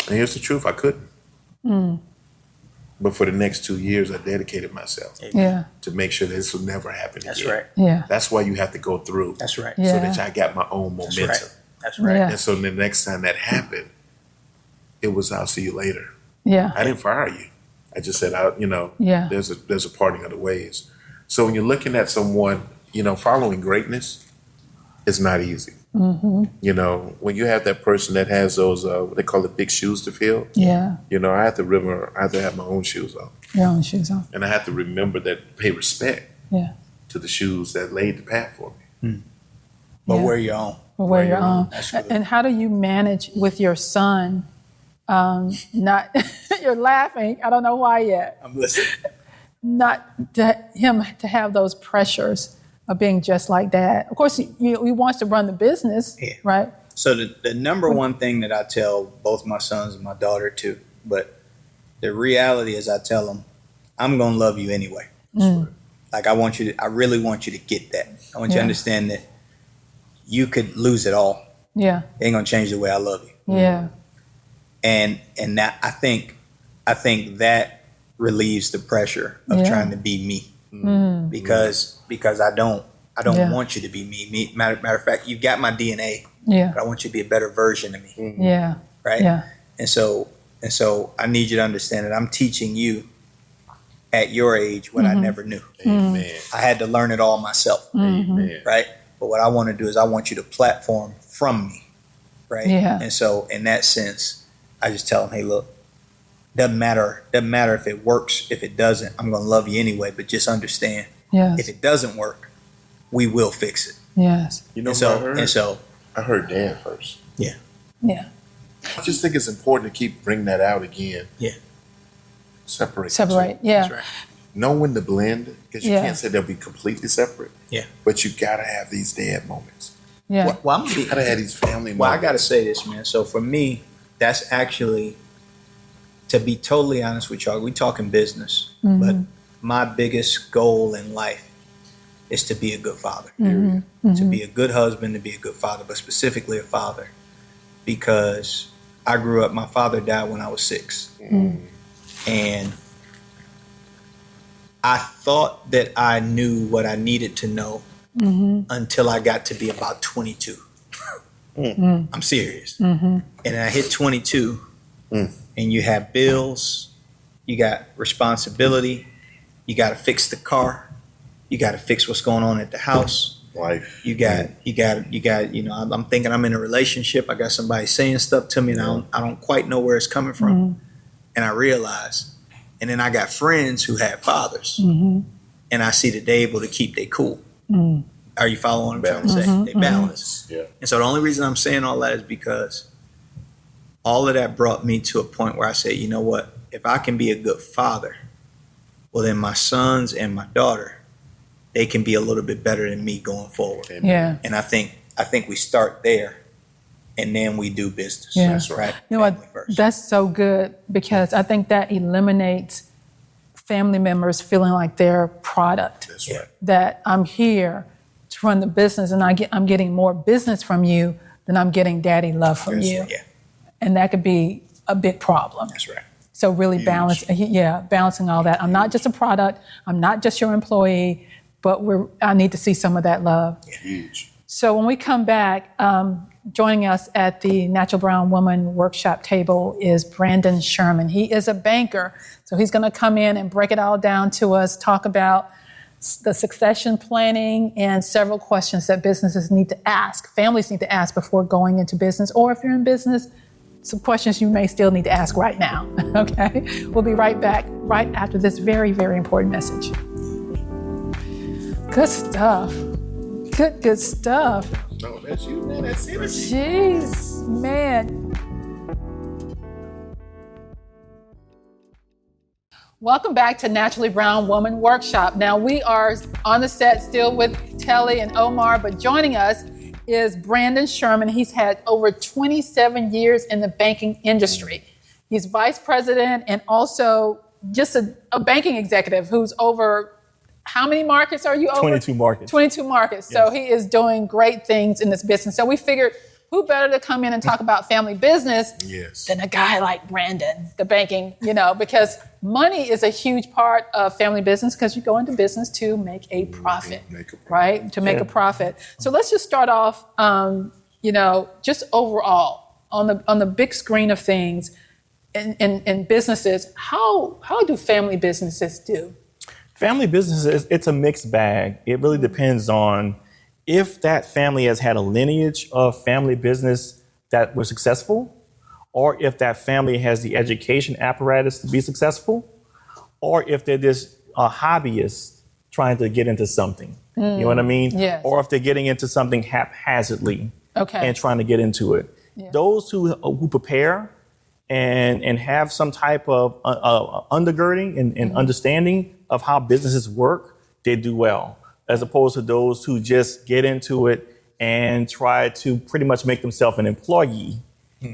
here's the truth, I couldn't. But for the next 2 years, I dedicated myself yeah, to make sure this will never happen That's again. right. yeah, That's why you have to go through That's right. Yeah. so that I got my own That's momentum. right. That's right. Yeah. And so the next time that happened, it was, I'll see you later. yeah, I didn't fire you. I just said, Yeah. there's a parting of the ways. So when you're looking at someone, following greatness, it's not easy. When you have that person that has those, what they call it, big shoes to fill, yeah. I have to have my own shoes on. Your own shoes on. And I have to remember that, pay respect Yeah. to the shoes that laid the path for me. But Yeah. wear your own. Where you're on. That's good. And how do you manage with your son? Not you're laughing. I don't know why yet. I'm listening. Not him to have those pressures of being just like dad. Of course, he wants to run the business, Yeah. right? So the number one thing that I tell both my sons and my daughter too, but the reality is I tell them, I'm going to love you anyway. Like I really want you to get that. I want you to understand that you could lose it all. Yeah, It ain't going to change the way I love you. yeah, And that I think that relieves the pressure of Yeah. trying to be me. Because I don't Yeah. want you to be me. Matter of fact, you've got my DNA, yeah, but I want you to be a better version of me. yeah, Right? yeah, And so I need you to understand that I'm teaching you at your age what I never knew. Amen. I had to learn it all myself. Amen. Right? But what I want to do is I want you to platform from me. Right? Yeah. And so in that sense, I just tell them, hey, look, doesn't matter if it works, if it doesn't, I'm going to love you anyway, but just understand yes, if it doesn't work, we will fix it. yes, You know And what I so, heard? and so, I heard dad first. yeah, I just think it's important to keep bringing that out again. Yeah. Separate. the separate, two. yeah, that's right. Know when to blend, because you Yeah. can't say they'll be completely separate. Yeah. But you gotta have these dad moments. yeah, Well, I'm gonna You be, gotta have these family well, I moments. got to say this, man. So for me, that's actually, to be totally honest with y'all, we talking business, but my biggest goal in life is to be a good father, to be a good husband, to be a good father, but specifically a father, because I grew up, my father died when I was 6. And I thought that I knew what I needed to know until I got to be about 22. I'm serious. And I hit 22, and you have bills, you got responsibility, you got to fix the car, you got to fix what's going on at the house, Life. You got, I'm thinking I'm in a relationship. I got somebody saying stuff to me and I don't quite know where it's coming from. And I realize, and then I got friends who have fathers and I see that they're able to keep their cool. Are you following what I'm trying to say? They balance. Yeah. And so the only reason I'm saying all that is because all of that brought me to a point where I said, you know what? If I can be a good father, well, then my sons and my daughter, they can be a little bit better than me going forward. Amen. Yeah. And I think we start there and then we do business. Yeah. That's right. You know Family what? first. That's so good because I think that eliminates family members feeling like they're product. That's right. That I'm here to run the business and I'm getting more business from you than I'm getting daddy love from That's you. right. Yeah, And that could be a big problem. that's right. So really Huge. balancing all that. I'm not just a product. I'm not just your employee, but I need to see some of that love. Huge. So when we come back, joining us at the Natural Brown Woman workshop table is Brandon Sherman. He is a banker. So he's going to come in and break it all down to us, talk about the succession planning and several questions that businesses need to ask, families need to ask before going into business. Or if you're in business, some questions you may still need to ask right now. Okay? We'll be right back right after this very, very important message. Good stuff. Good stuff. No, that's you, man. That's energy. Jeez, man. Welcome back to Naturally Brown Woman Workshop. Now we are on the set still with Telly and Omar, but joining us is Brandon Sherman. He's had over 27 years in the banking industry. He's vice president and also just a banking executive who's over, how many markets are you over? 22 markets. 22 markets. Yes. So he is doing great things in this business. So we figured, who better to come in and talk about family business Yes. than a guy like Brandon, the banking, because money is a huge part of family business because you go into business to make a profit, right? To make a profit. So let's just start off, just overall on the big screen of things in businesses. How do family businesses do? Family businesses, it's a mixed bag. It really depends on if that family has had a lineage of family business that was successful, or if that family has the education apparatus to be successful, or if they're just a hobbyist trying to get into something. You know what I mean? Yes. Or if they're getting into something haphazardly and trying to get into it. Yeah. Those who prepare and have some type of undergirding and understanding of how businesses work, they do well, as opposed to those who just get into it and try to pretty much make themselves an employee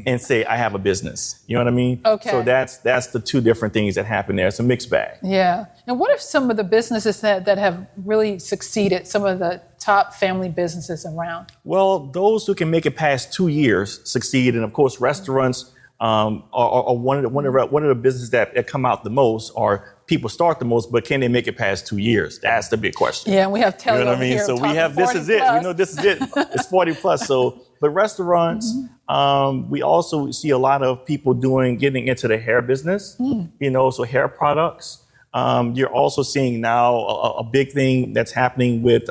and say, I have a business. You know what I mean? Okay. So that's the two different things that happen there. It's a mixed bag. Yeah. And what are some of the businesses that have really succeeded, some of the top family businesses around? Well, those who can make it past 2 years succeed. And of course, restaurants are one of the businesses that come out the most, or people start the most, but can they make it past 2 years? That's the big question. Yeah, and we have Telly You know what I mean? here So we talking have, this 40 is it. plus. We know this is it. It's 40 plus. So, but restaurants, we also see a lot of people getting into the hair business, so hair products. You're also seeing now a big thing that's happening with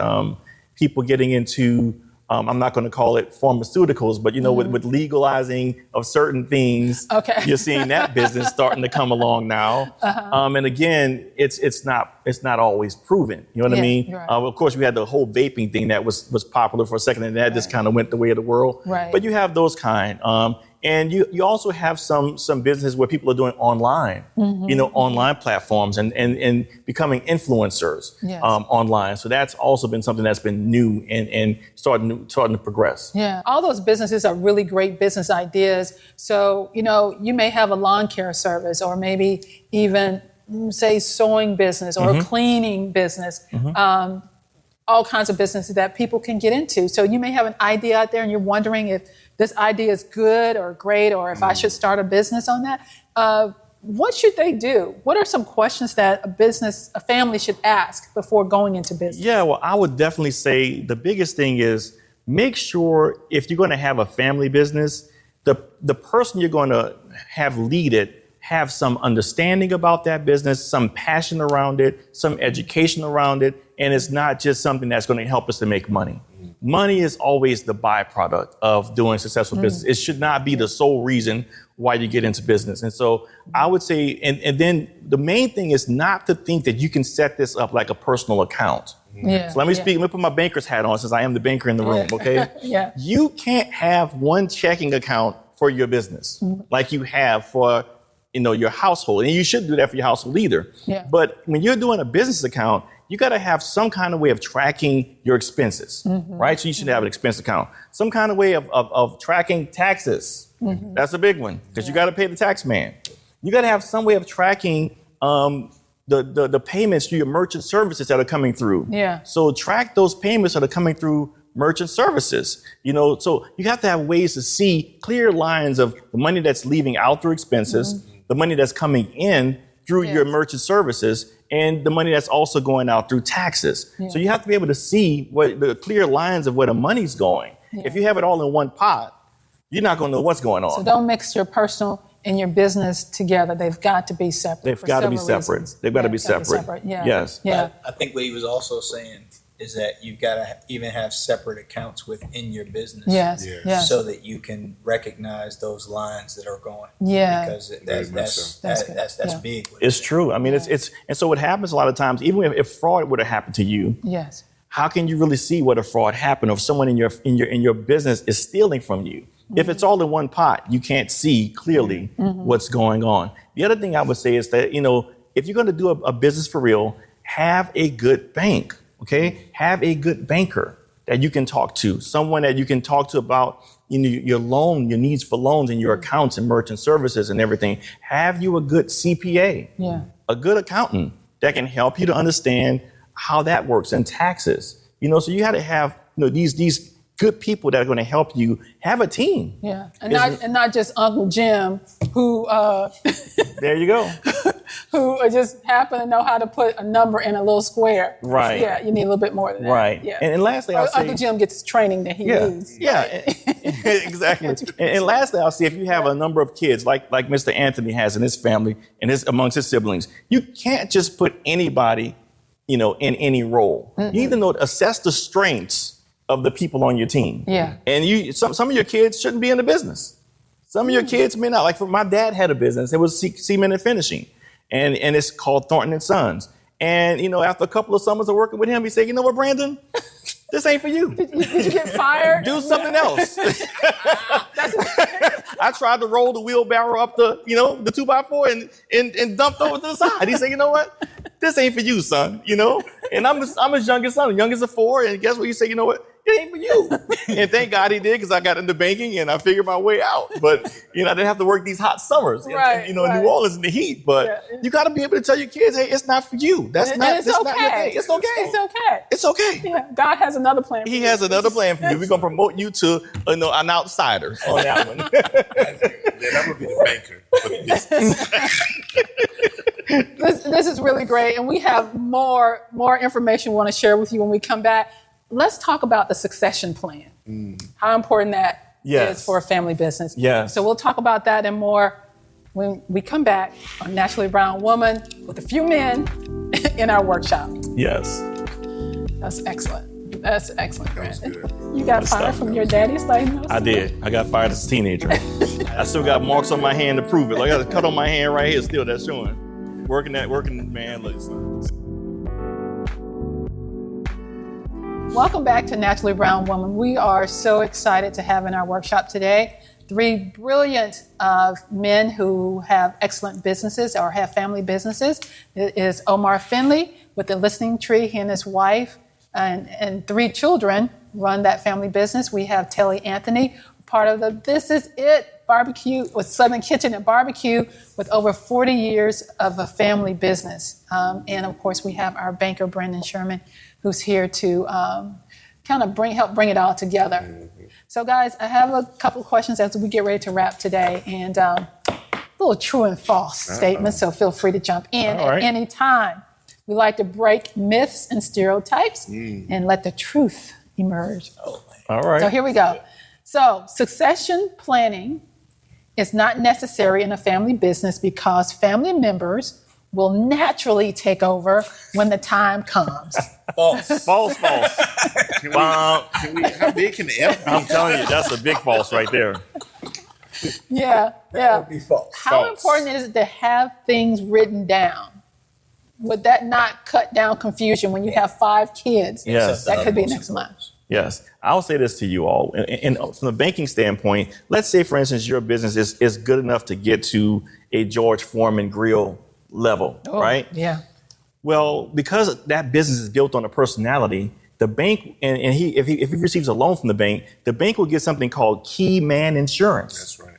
people getting into, I'm not going to call it pharmaceuticals, but with legalizing of certain things, you're seeing that business starting to come along now. And again, it's not always proven. You know what I mean? Right. Of course, we had the whole vaping thing that was popular for a second, and that just kind of went the way of the world. Right. But you have those kind. And you also have some businesses where people are doing online, online platforms and becoming influencers online. So that's also been something that's been new and starting to progress. Yeah, all those businesses are really great business ideas. So, you may have a lawn care service or maybe even, say, sewing business or a cleaning business. All kinds of businesses that people can get into. So you may have an idea out there and you're wondering if this idea is good or great, or if I should start a business on that. What should they do? What are some questions that a family should ask before going into business? Yeah, well, I would definitely say the biggest thing is make sure if you're going to have a family business, the person you're going to have lead it have some understanding about that business, some passion around it, some education around it, and it's not just something that's going to help us to make money. Money is always the byproduct of doing successful business. It should not be the sole reason why you get into business. And so I would say, and then the main thing is not to think that you can set this up like a personal account. Yeah. So let me put my banker's hat on since I am the banker in the room, okay? Yeah. You can't have one checking account for your business like you have for, your household. And you shouldn't do that for your household either. Yeah. But when you're doing a business account, you got to have some kind of way of tracking your expenses, right? So you should have an expense account. Some kind of way of tracking taxes. That's a big one because you got to pay the tax man. You got to have some way of tracking the payments through your merchant services that are coming through. Yeah. So track those payments that are coming through merchant services. So you have to have ways to see clear lines of the money that's leaving out through expenses, the money that's coming in through your merchant services, and the money that's also going out through taxes. Yeah. So you have to be able to see what the clear lines of where the money's going. Yeah. If you have it all in one pot, you're not going to know what's going on. So don't mix your personal and your business together. They've got to be separate. They've got to be separate. Reasons. They've got to be separate. Yeah. Yes. Yeah. I think what he was also saying is that you've got to even have separate accounts within your business. Yes. Yes. So that you can recognize those lines that are going. Yeah. Because that's big. It's true. I mean, it's and so what happens a lot of times, even if fraud would have happened to you. Yes. How can you really see what a fraud happened or if someone in your business is stealing from you? If it's all in one pot, you can't see clearly what's going on. The other thing I would say is that, if you're going to do a business for real, have a good bank, okay? Have a good banker that you can talk to, someone that you can talk to about your loan, your needs for loans and your accounts and merchant services and everything. Have you a good CPA, a good accountant that can help you to understand how that works and taxes. So you got to have these good people that are going to help you have a team. Yeah, and not just Uncle Jim who there you go. who just happen to know how to put a number in a little square. Right. Yeah, you need a little bit more than that. Right. Yeah. And lastly, I'll say Uncle Jim gets training that he needs. Yeah. Exactly. and lastly, I'll say if you have a number of kids like Mr. Anthony has in his family and amongst his siblings, you can't just put anybody in any role. You even assess the strengths of the people on your team. Yeah. And some of your kids shouldn't be in the business. Some of your kids may not. Like my dad had a business. It was cement and finishing. And it's called Thornton and Sons. And, after a couple of summers of working with him, he said, you know what, Brandon? This ain't for you. Did you get fired? Do something else. I tried to roll the wheelbarrow up the 2x4 and dumped over to the side. He said, you know what? This ain't for you, son, And I'm his youngest son, the youngest of 4. And guess what? He said, you know what? It ain't for you. And thank God he did because I got into banking and I figured my way out. But, I didn't have to work these hot summers, right, in New Orleans in the heat. But you got to be able to tell your kids, hey, it's not for you. That's not your thing. It's okay. It's okay. It's okay. Yeah, God has another plan for you. He has another plan for you. We're going to promote you to an outsider on that one. Then I'm going to be the banker for the business. This is really great. And we have more information we want to share with you when we come back. Let's talk about the succession plan. How important that is for a family business. Yes. So we'll talk about that and more when we come back on Naturally Brown Woman with a few men in our workshop. Yes. That's excellent. That's excellent, Brandon. Good. You got fired from your daddy's lighthouse? I did. I got fired as a teenager. I still got marks on my hand to prove it. Like I got a cut on my hand right here still that's showing. Working, man, listen. Welcome back to Naturally Brown Woman. We are so excited to have in our workshop today 3 brilliant men who have excellent businesses or have family businesses. It is Omar Finley with the Listening Tree. He and his wife and 3 children run that family business. We have Telly Anthony, part of the This Is It barbecue with Southern Kitchen and Barbecue with over 40 years of a family business. And of course, we have our banker, Brendan Sherman, who's here to kind of help bring it all together. Mm-hmm. So guys, I have a couple of questions as we get ready to wrap today, and little true and false statements, so feel free to jump in at any time. We like to break myths and stereotypes and let the truth emerge. All right. So here we go. So succession planning It's not necessary in a family business because family members will naturally take over when the time comes. False. False. How big can the F be? I'm telling you, that's a big false right there. Yeah. That would be false. How False. important is it to have things written down? Would that not cut down confusion when you have 5 kids? Yes. That could be next month. Yes. I'll say this to you all. And from the banking standpoint, let's say, for instance, your business is good enough to get to a George Foreman grill level, right? Yeah. Well, because that business is built on a personality, the bank, and if he receives a loan from the bank will get something called key man insurance. That's right.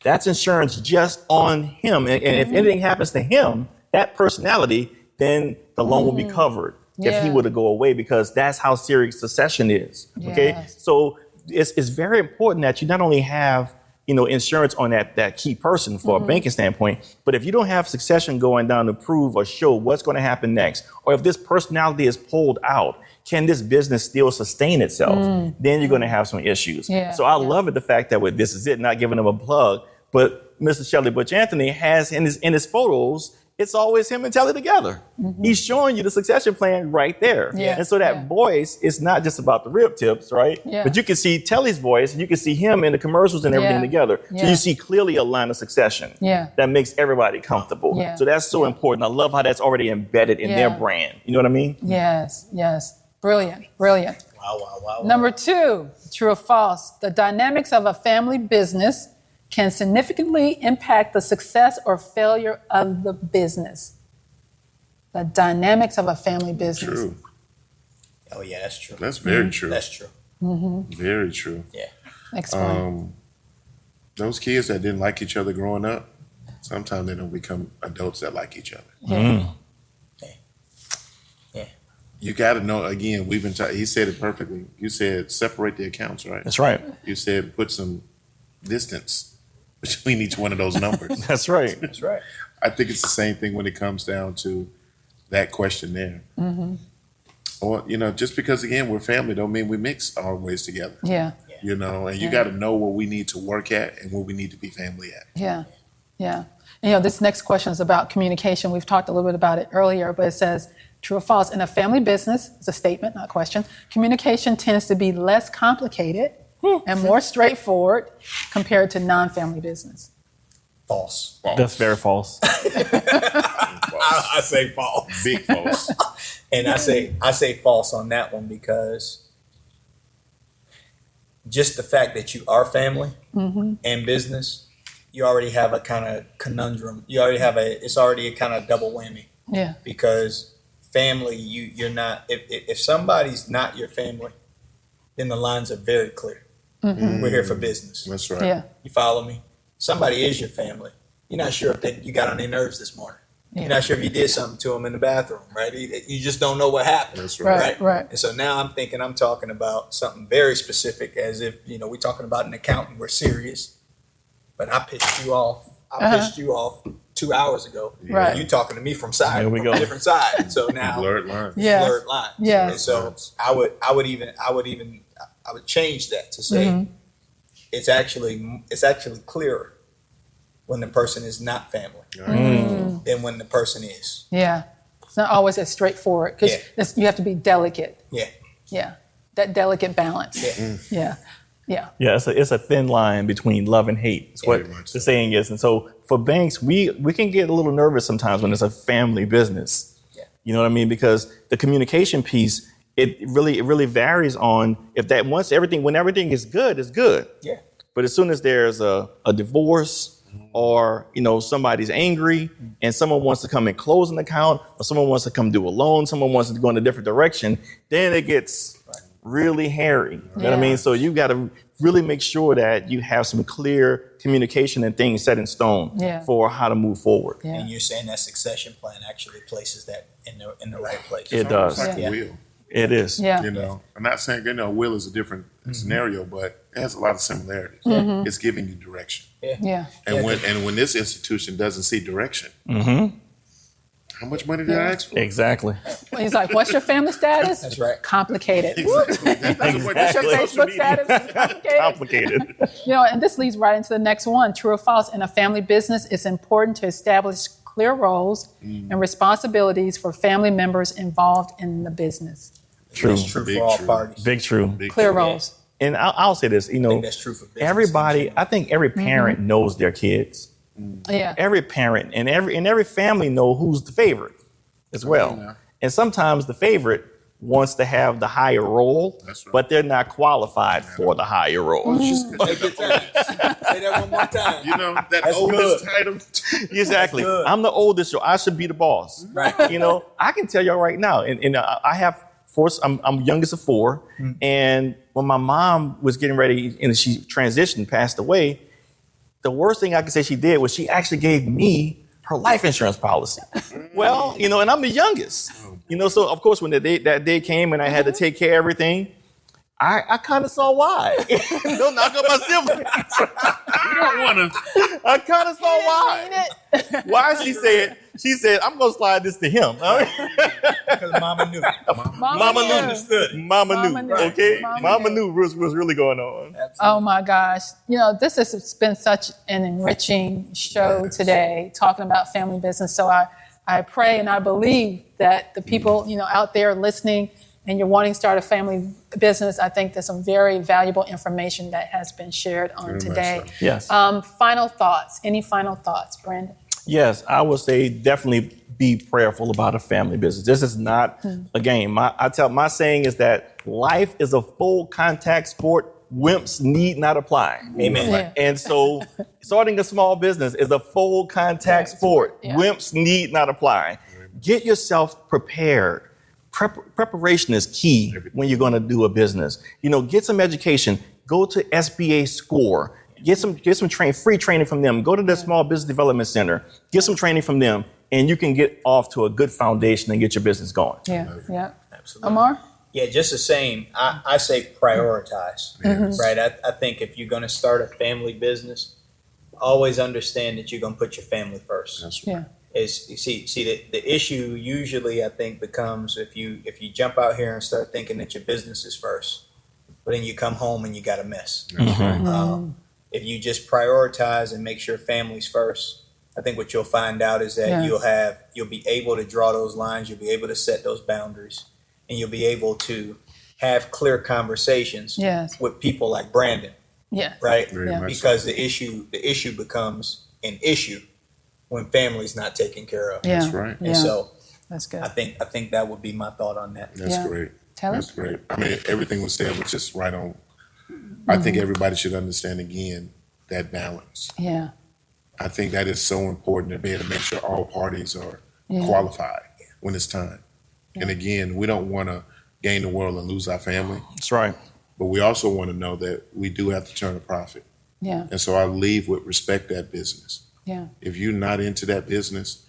That's insurance just on him. And if anything happens to him, that personality, then the loan will be covered if he were to go away, because that's how serious succession is. Okay. Yes. So it's very important that you not only have, insurance on that key person for a banking standpoint, but if you don't have succession going down to prove or show what's going to happen next, or if this personality is pulled out, can this business still sustain itself? Then you're going to have some issues. Yeah. So I love it, the fact that this is it, not giving them a plug, but Mr. Shelley Butch Anthony has in his photos, it's always him and Telly together. He's showing you the succession plan right there. Yeah. And so that voice is not just about the rib tips, right? Yeah. But you can see Telly's voice, and you can see him in the commercials and everything together. So Yeah. you see clearly a line of succession that makes everybody comfortable. Yeah. So that's so important. I love how that's already embedded in their brand. You know what I mean? Yes. Brilliant. Wow. Number 2, true or false? The dynamics of a family business can significantly impact the success or failure of the business. The dynamics of a family business. True. Oh, yeah, that's true. That's very true. That's true. Very true. Yeah. Explain. Those kids that didn't like each other growing up, sometimes they don't become adults that like each other. Yeah. You got to know, again, we've been he said it perfectly. You said separate the accounts, right? That's right. You said put some distance between each one of those numbers. That's right. That's right. I think it's the same thing when it comes down to that question there. Or, just because, again, we're family don't mean we mix our ways together. Yeah. And you got to know what we need to work at and what we need to be family at. Yeah. This next question is about communication. We've talked a little bit about it earlier, but it says, true or false, in a family business, it's a statement, not a question, communication tends to be less complicated and more straightforward compared to non-family business. False. That's very false. I say false. Big false. And I say false on that one because just the fact that you are family and business, you already have a kind of conundrum. You already have it's already a kind of double whammy. Yeah. Because family, you're not, if somebody's not your family, then the lines are very clear. We're here for business. That's right. Yeah. You follow me? Somebody is your family. You're not sure if you got on their nerves this morning. Yeah. You're not sure if you did something to them in the bathroom, right? You just don't know what happened. That's right. Right. And so now I'm talking about something very specific, as if, we're talking about an accountant, we're serious. But I pissed you off. Pissed you off 2 hours ago. Right. You talking to me from There we go. a different side. So now Blurred lines. Yeah. blurred lines. Yes. And so I would change that to say it's actually clearer when the person is not family than when the person is. Yeah. It's not always as straightforward because you have to be delicate. Yeah. Yeah. That delicate balance. Yeah. Yeah. Yeah, it's a thin line between love and hate. It's what Very much the so. saying is. And so for banks, we can get a little nervous sometimes when it's a family business. Yeah. You know what I mean? Because the communication piece, it really varies on when everything is good, it's good. Yeah. But as soon as there's a divorce or, somebody's angry and someone wants to come and close an account, or someone wants to come do a loan, someone wants to go in a different direction, then it gets really hairy. You know what I mean? So you got to really make sure that you have some clear communication and things set in stone for how to move forward. Yeah. And you're saying that succession plan actually places that in the right place. It does. It's like a wheel. It is. Yeah. I'm not saying, a wheel is a different scenario, but it has a lot of similarities. It's giving you direction. Yeah. And when this institution doesn't see direction, How much money did I ask for? Exactly. He's like, what's your family status? That's right. Complicated. Exactly. What's your Facebook status? Complicated. Complicated. And this leads right into the next one. True or false? In a family business, it's important to establish clear roles and responsibilities for family members involved in the business. True. It's true Big for all true. parties. Big true. Big Clear true. roles. And I'll say this, I think that's true for business. everybody, I think every parent knows their kids. Yeah. Every parent and every family know who's the favorite as well. Yeah. And sometimes the favorite wants to have the higher role, That's right. but they're not qualified for the higher role. Just 'cause Take you're your the time. Say that one more time. You know, that That's oldest good. title. Exactly. Good. I'm the oldest, so I should be the boss. Right. I can tell y'all right now, and I have four. I'm youngest of four, and when my mom was getting ready and she transitioned, passed away, the worst thing I could say she did was she actually gave me her life insurance policy. Well, and I'm the youngest. So of course when that day came and I had to take care of everything, I kind of saw why. Don't knock on my siblings. You don't want to. I kind of saw why. Why she said, I'm going to slide this to him. Because Mama knew. Mama knew. Understood. Mama knew. Okay? Mama knew. knew what's really going on. Oh my gosh. This has been such an enriching show today, talking about family business. So I pray and I believe that the people, out there listening and you're wanting to start a family business, I think there's some very valuable information that has been shared on today. So. Yes. Final thoughts. Any final thoughts, Brandon? Yes, I would say definitely be prayerful about a family business. This is not a game. My saying is that life is a full contact sport. Wimps need not apply. Amen. Yeah. And so starting a small business is a full contact sport. Yeah. Wimps need not apply. Get yourself prepared. Preparation is key when you're going to do a business. Get some education. Go to SBA Score. Get some free training from them. Go to the Small Business Development Center. Get some training from them, and you can get off to a good foundation and get your business going. Yeah. Absolutely. Omar? Yeah, just the same. I say prioritize, right? I think if you're going to start a family business, always understand that you're going to put your family first. That's right. Yeah. Is you see the issue usually I think becomes if you jump out here and start thinking that your business is first, but then you come home and you got a mess. That's right. If you just prioritize and make sure family's first, I think what you'll find out is that you'll be able to draw those lines, you'll be able to set those boundaries, and you'll be able to have clear conversations with people like Brandon, Yeah. right? Very much Because the issue becomes an issue when family's not taken care of. Yeah. That's right. Yeah. And so That's good. I think that would be my thought on that. That's Yeah. great. Telly? That's great. I mean, everything was said was just right on. I think everybody should understand again that balance. Yeah. I think that is so important to be able to make sure all parties are qualified when it's time. And again, we don't want to gain the world and lose our family, That's right. but we also want to know that we do have to turn a profit. Yeah. And so I leave with respect that business. Yeah. If you're not into that business,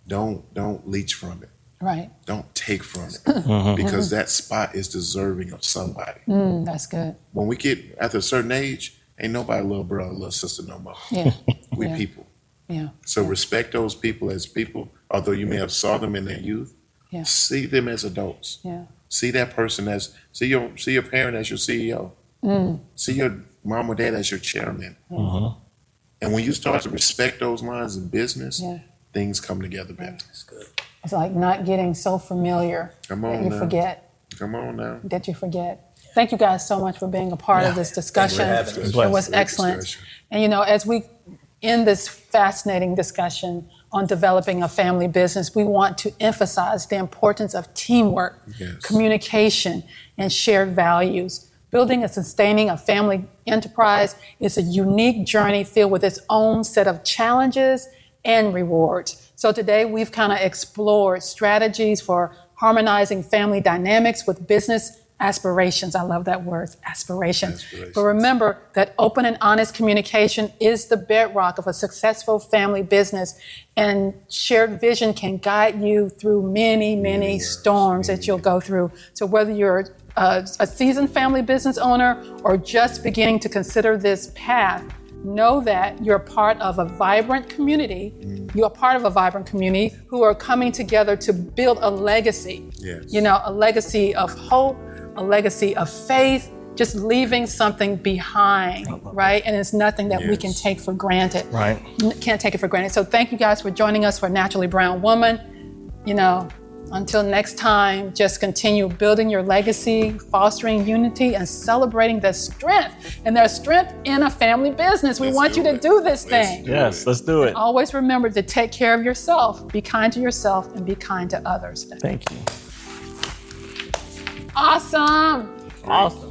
don't leech from it. Right. Don't take from it because that spot is deserving of somebody. That's good. When we get after a certain age, ain't nobody little brother, little sister no more. Yeah. We Yeah. people. Yeah. So respect those people as people, although you may have saw them in their youth. Yeah. See them as adults. Yeah. See that person as see your parent as your CEO. See your mom or dad as your chairman. And when you start to respect those lines in business, things come together better. That's good. It's like not getting so familiar Come that on you now. forget. Come on now. That you forget. Thank you guys so much for being a part of this discussion. Thanks for having us. It was Great excellent. discussion. And as we end this fascinating discussion on developing a family business, we want to emphasize the importance of teamwork, communication, and shared values. Building and sustaining a family enterprise is a unique journey filled with its own set of challenges and rewards. So today we've kind of explored strategies for harmonizing family dynamics with business aspirations. I love that word, aspirations. But remember that open and honest communication is the bedrock of a successful family business, and shared vision can guide you through many storms that you'll go through. So whether you're a seasoned family business owner or just beginning to consider this path, know that you're part of a vibrant community. You are part of a vibrant community who are coming together to build a legacy. Yes. You know, a legacy of hope, a legacy of faith, just leaving something behind, right? And it's nothing that we can take for granted. Right. Can't take it for granted. So thank you guys for joining us for Naturally Brown Woman. You know, until next time, just continue building your legacy, fostering unity, and celebrating the strength. And there's strength in a family business. We want you to do this thing. Yes, let's do it. Always remember to take care of yourself, be kind to yourself, and be kind to others. Thank you. Awesome. Awesome.